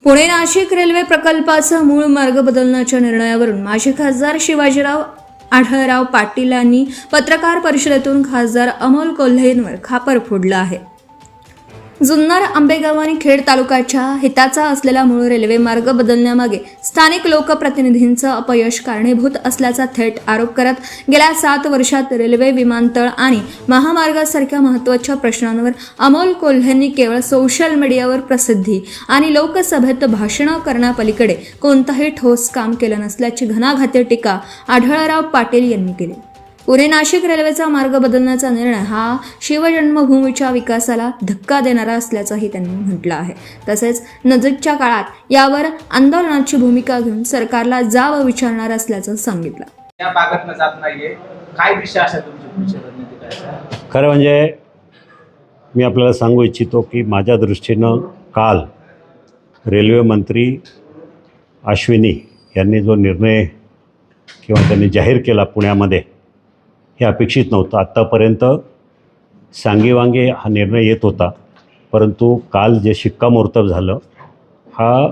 Pune Nashik railway प्रकल्पाचा मूळ मार्ग बदलण्याच्या निर्णयावरून माजी खासदार शिवाजीराव आढळराव पाटील यांनी पत्रकार परिषदेतून खासदार अमोल कोल्हेंवर खापर फोडलं आहे. जुन्नर, आंबेगाव आणि खेड तालुक्याच्या हिताचा असलेला मूळ रेल्वे मार्ग बदलण्यामागे स्थानिक लोकप्रतिनिधींचं अपयश कारणीभूत असल्याचा थेट आरोप करत गेल्या 7 वर्षात रेल्वे, विमानतळ आणि महामार्गासारख्या महत्त्वाच्या प्रश्नांवर अमोल कोल्हेंनी केवळ सोशल मीडियावर प्रसिद्धी आणि लोकसभेत भाषणं करण्यापलीकडे कोणताही ठोस काम केलं नसल्याची घणाघाती टीका आढळराव पाटील यांनी केली. पुणे नाशिक रेल्वेचा मार्ग बदलण्याचा निर्णय हा शिवजन्मभूमीच्या विकासाला धक्का देणारा असल्याचंही त्यांनी म्हटलं आहे. तसेच नजीकच्या काळात यावर आंदोलनाची भूमिका घेऊन सरकारला जाब विचारणार असल्याचं सांगितलं. या भागातनं जात नाहीये, काय दिशा असेल तुमची पुढची रणनीती काय? खरं म्हणजे मी आपल्याला सांगू इच्छितो की माझ्या दृष्टीनं काल रेल्वे मंत्री अश्विनी यांनी जो निर्णय किंवा त्यांनी जाहीर केला पुण्यामध्ये, हे अपेक्षित नव्हतं. आत्तापर्यंत सांगेवांगे हा निर्णय येत होता, परंतु काल जे शिक्कामोर्तब झालं हा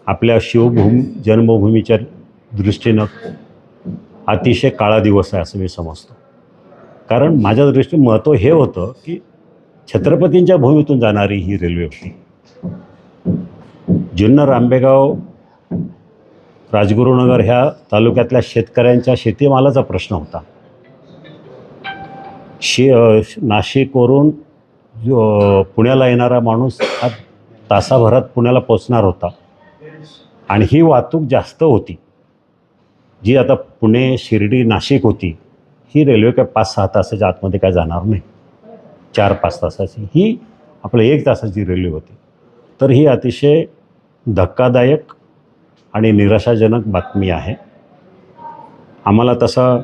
आपल्या जन्मभूमीच्या दृष्टीनं अतिशय काळा दिवस आहे असं मी समजतो. कारण माझ्या दृष्टीने महत्त्व हे होतं की छत्रपतींच्या भूमीतून जाणारी ही रेल्वे होती. जुन्नर, आंबेगाव, राजगुरुनगर ह्या तालुक्यातल्या शेतकऱ्यांच्या शेतीमालाचा प्रश्न होता. नाशिकवरून पुण्याला येणारा माणूस हा तासाभरात पुण्याला पोचणार होता आणि ही वाहतूक जास्त होती. जी आता पुणे, शिर्डी, नाशिक होती, ही रेल्वे काय 5-6 तासाच्या आतमध्ये काय जाणार नाही. 4-5 तासाची ही आपल्या 1 तासाची रेल्वे होती. तर ही अतिशय धक्कादायक आणि निराशाजनक बातमी आहे. आम्हाला तसा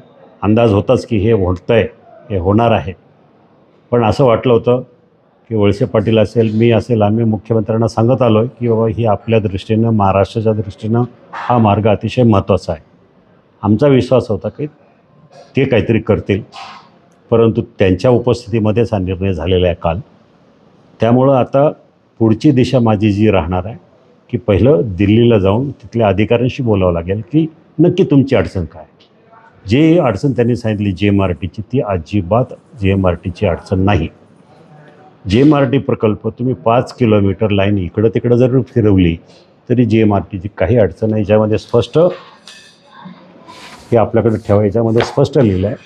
अंदाज होताच की हे होतं आहे, हे होणार आहे. पण असं वाटलं होतं की वळसे पाटील असेल, मी असेल, आम्ही मुख्यमंत्र्यांना सांगत आलो आहे की बाबा ही आपल्या दृष्टीनं, महाराष्ट्राच्या दृष्टीनं हा मार्ग अतिशय महत्त्वाचा आहे. आमचा विश्वास होता की ते काहीतरी करतील, परंतु त्यांच्या उपस्थितीमध्येच हा निर्णय झालेला आहे काल. त्यामुळं आता पुढची दिशा माझी जी राहणार आहे की पहिलं दिल्लीला जाऊन तिथल्या अधिकाऱ्यांशी बोलावं लागेल की नक्की तुमची अडचण काय. जी अडचण त्यांनी सांगितली JMRTची, ती अजिबात JMRTची अडचण नाही. JMRT प्रकल्प तुम्ही 5 किलोमीटर लाईन इकडं तिकडं जर फिरवली तरी JMRTची काही अडचण नाही. याच्यामध्ये स्पष्ट हे आपल्याकडे ठेवा, याच्यामध्ये स्पष्ट लिहिलं आहे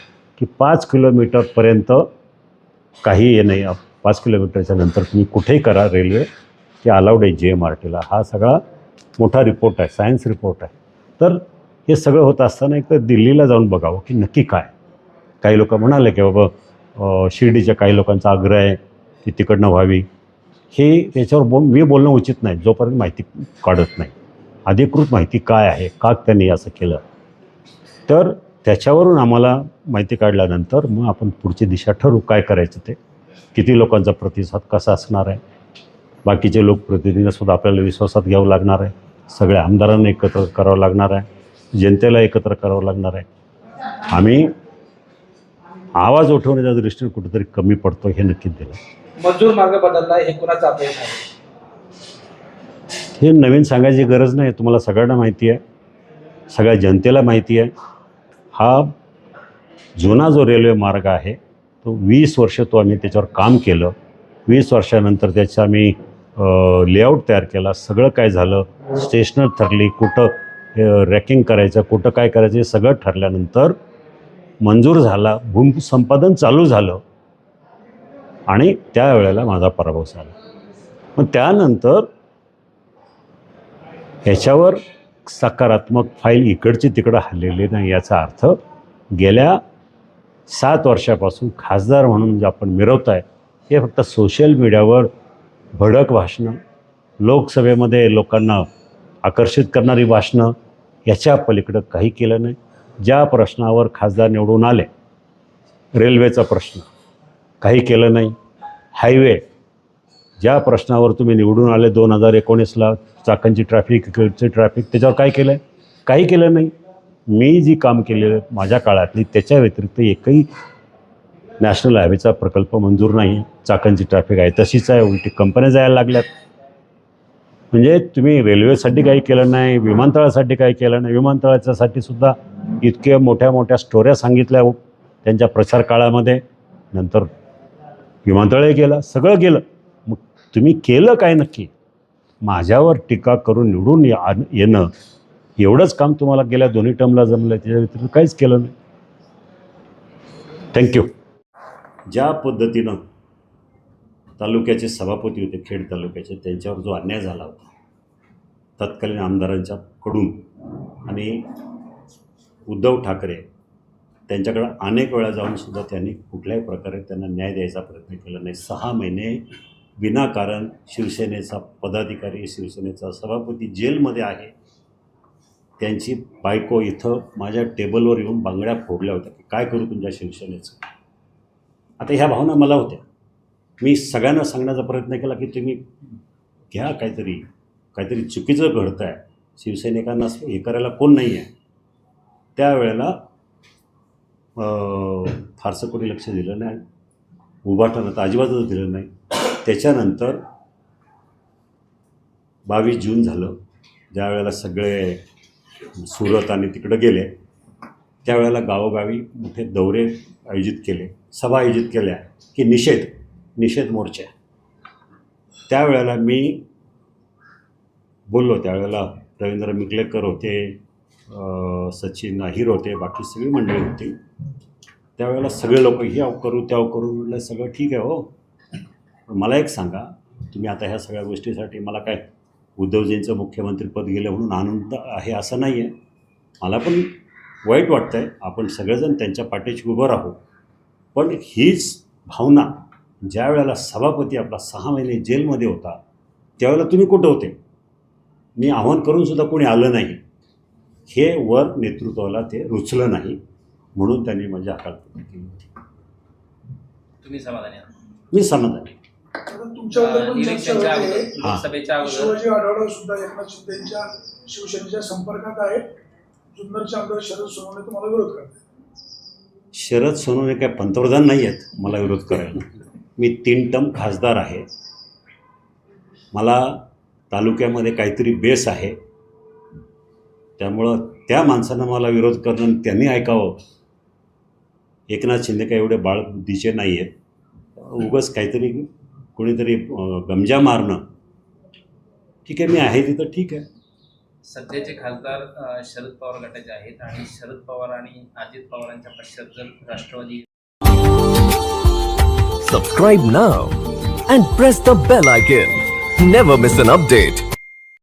की 5 किलोमीटरपर्यंत काही हे नाही. 5 किलोमीटरच्या नंतर तुम्ही कुठेही करा रेल्वे, ते अलाउड आहे JMRTला. हा सगळा मोठा रिपोर्ट आहे, सायन्स रिपोर्ट आहे. तर हे सगळं होत असताना एक तर दिल्लीला जाऊन बघावं की नक्की काय. काही लोक म्हणाले की बाबा शिर्डीच्या काही लोकांचा आग्रह आहे की तिकडनं व्हावी. हे त्याच्यावर मी बोलणं उचित नाही जोपर्यंत माहिती काढत नाही. अधिकृत माहिती काय आहे, का त्यांनी असं केलं, तर त्याच्यावरून आम्हाला माहिती काढल्यानंतर मग आपण पुढची दिशा ठरवू काय करायचं ते. किती लोकांचा प्रतिसाद कसा असणार आहे, बाकीचे लोकप्रतिनिधींनासुद्धा आपल्याला विश्वासात घ्यावं लागणार आहे. सगळ्या आमदारांना एकत्र करावं लागणार आहे, जनतेला एकत्र करावं लागणार आहे. आम्ही आवाज उठवण्याच्या दृष्टीने कुठेतरी कमी पडतो हे नक्कीच दिलं. मंजूर मार्ग बदलला, हे कुणाचा अपयश आहे? हे नवीन सांगायची गरज नाही, तुम्हाला सगळ्यांना माहिती आहे, सगळ्या जनतेला माहिती आहे. हा जुना जो रेल्वे मार्ग आहे तो 20 वर्ष आम्ही त्याच्यावर काम केलं. 20 वर्षानंतर त्याचा आम्ही लेआउट तयार केला. सगळं काय झालं, स्टेशनर ठरली, कुठं रॅकिंग करायचं, कुठं काय करायचं, हे सगळं ठरल्यानंतर मंजूर झाला, भूसंपादन चालू झालं आणि त्यावेळेला माझा पराभव झाला. मग त्यानंतर ह्याच्यावर सकारात्मक फाईल इकडची तिकडं हल्लेली नाही. याचा अर्थ गेल्या 7 वर्षापासून खासदार म्हणून जे आपण मिरवत आहे हे फक्त सोशल मीडियावर भडक भाषणं, लोकसभेमध्ये लोकांना आकर्षित करणारी भाषणं, याच्या पलीकडं काही केलं नाही. ज्या प्रश्नावर खासदार निवडून आले, रेल्वेचा प्रश्न, काही केलं नाही. हायवे, ज्या प्रश्नावर तुम्ही निवडून आले 2019ला, चाकणची ट्रॅफिक, इकडची ट्रॅफिक, त्याच्यावर काय केलं आहे? काही केलं नाही. मी जी काम केलेलं माझ्या काळातली त्याच्या व्यतिरिक्त एकही नॅशनल हायवेचा प्रकल्प मंजूर नाही. चाकणची ट्रॅफिक आहे तशीच आहे, उलटी कंपन्या जायला लागल्यात. म्हणजे तुम्ही रेल्वेसाठी काही केलं नाही, विमानतळासाठी काही केलं नाही. विमानतळाच्यासाठी सुद्धा इतक्या मोठ्या मोठ्या स्टोऱ्या सांगितल्या त्यांच्या प्रचार काळामध्ये. नंतर विमानतळही केलं, सगळं केलं. मग तुम्ही केलं काय नक्की? माझ्यावर टीका करून निवडून येणं एवढंच काम तुम्हाला गेल्या दोन्ही टर्मला जमलं, त्याच्या व्यतिरिक्त काहीच केलं नाही. थँक्यू. ज्या पद्धतीनं तालुक्याचे सभापती होते खेड तालुक्याचे, त्यांच्यावर जो अन्याय झाला होता तत्कालीन आमदारांच्या कडून, आणि उद्धव ठाकरे त्यांच्याकडे अनेक वेळा जाऊनसुद्धा त्यांनी कुठल्याही प्रकारे त्यांना न्याय द्यायचा प्रयत्न केला नाही. 6 महिने विनाकारण शिवसेनेचा पदाधिकारी, शिवसेनेचा सभापती जेलमध्ये आहे. त्यांची बायको इथं माझ्या टेबलवर येऊन बांगड्या फोडल्या होत्या की काय करू तुमच्या शिवसेनेचं. आता ह्या भावना मला होत्या. मी सगळ्यांना सांगण्याचा प्रयत्न केला की तुम्ही घ्या, काहीतरी चुकीचं घडतं आहे, शिवसैनिकांना हे करायला कोण नाही आहे. त्यावेळेला फारसं कोणी लक्ष दिलं नाही, उभाटानं तर अजिबातच दिलं नाही. त्याच्यानंतर 22 जून झालं, ज्या वेळेला सगळे सुरत आणि तिकडं गेले, त्यावेळेला गावोगावी मोठे दौरे आयोजित केले, सभा आयोजित केल्या की निषेध मोर्चा. त्यावेळेला मी बोललो. त्यावेळेला रवींद्र मिकलेकर होते, सचिन अहिर होते, बाकी सगळी मंडळी होती. त्यावेळेला सगळे लोक ह्याव करू त्याव करू म्हटलं. सगळं ठीक आहे हो, पण मला एक सांगा, तुम्ही आता ह्या सगळ्या गोष्टीसाठी मला काय उद्धवजींचं मुख्यमंत्रीपद गेलं म्हणून आनंद आहे असं नाही आहे. मला पण वाईट वाटतं आहे. आपण सगळेजण त्यांच्या पाठीशी उभं राहू. पण हीच भावना ज्या वेळेला सभापती आपला 6 महिने जेलमध्ये होता, त्यावेळेला तुम्ही कुठं होते? मी आव्हान करूनसुद्धा कोणी आलं नाही. हे वर नेतृत्वाला ते रुचलं नाही, म्हणून त्यांनी माझी हकालपट्टी केली होती. तुम्ही समाधानी आहात? मी समाधानी. इलेक्शनच्या अगोदर, लोकसभेच्या अगोदर शिवाजी आढळराव सुद्धा एकनाथ शिंदेच्या शिवसेनेच्या संपर्कात आहेत. जुन्नरचे आमदार शरद सोनवणे तुम्हाला विरोध करतात. शरद सोनवणे काय पंतप्रधान नाही आहेत मला विरोध करायला. मी 3 टर्म खासदार आहे. मला तालुक्यामध्ये काहीतरी बेस आहे. त्यामुळं त्या माणसानं मला विरोध करणं त्यांनी ऐकावं. एकनाथ शिंदे काय एवढे बाळबुद्धीचे नाही आहेत. उगाच काहीतरी कोणीतरी गमजा मारणं, ठीक आहे, मी आहे तिथं ठीक आहे. सध्याचे खासदार शरद पवार गटाचे आहेत आणि शरद पवार आणि अजित पवारांच्या पश्चात जर Rashtrawadi. Subscribe now and press the bell icon. Never miss an update.